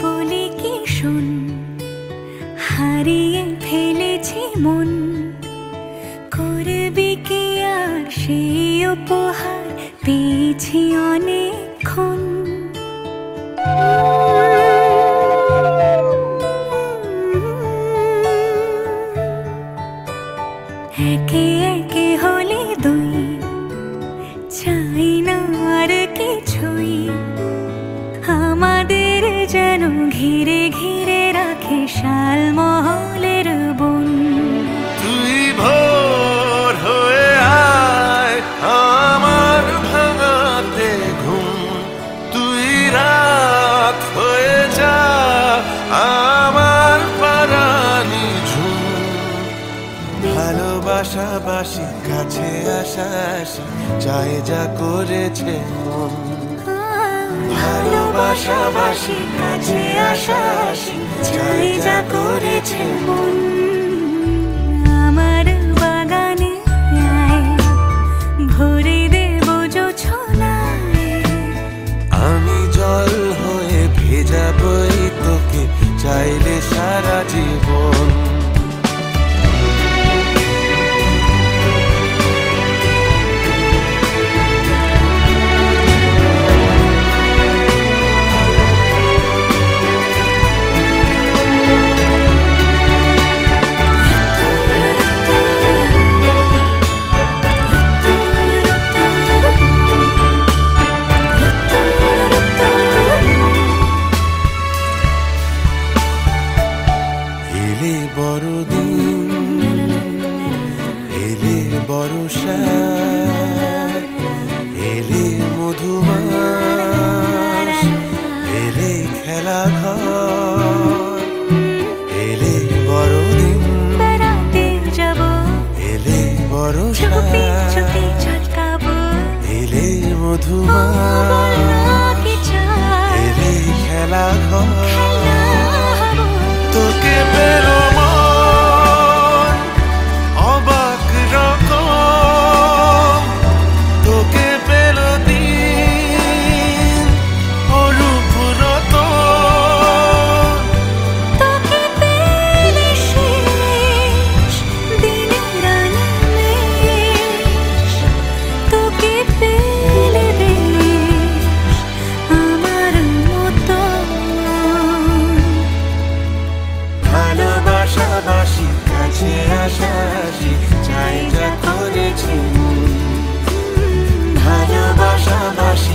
বলি কি শোন, হারিয়ে ফেলেছি মন, করবি কি আর সেই উপহার পেয়েছি অনেকক্ষণ। একে একে হলে দুই, চাই না আর কিছুই, আমাদের যেন ঘিরে ঘিরে রাখে শালমহলের বন। তুই ভোর হয়ে আয় আমার ভাঙাতে ঘুম, তুই রাত হয়ে যা আমার পারানি ঝুম। ভালোবাসাবাসি কাছে আসাসি চাই যা করেছে মন, ভালোবাসাবাসি কাছে আসাসি চাই যা করেছে মন। আমার বাগানে আয়, ভরে দেব জোছনায়, আমি জল হয়ে ভেজাবই তোকে চাইলে সারা জীবন। এলে বড়দিন এলে বর্ষা, এলে মধুমাস, এলে খেলা ঘর, এলে বড়দিন বেড়াতে যাব, এলে বর্ষা, চুপি চুপি ঝলকাবো, এলে মধুমাস, এলে খেলা ঘর। তোকে পেলো মন অবাক রকম, তোকে পেলো দিন অরূপ রতন, তোকে পেলে শেষ দিনের আনিমেষ, তোকে পেলে বেশ আমার মতো। ভালোবাসাবাসি কাছে আসাসি চাই যা করেছি, ভালোবাসাবাসি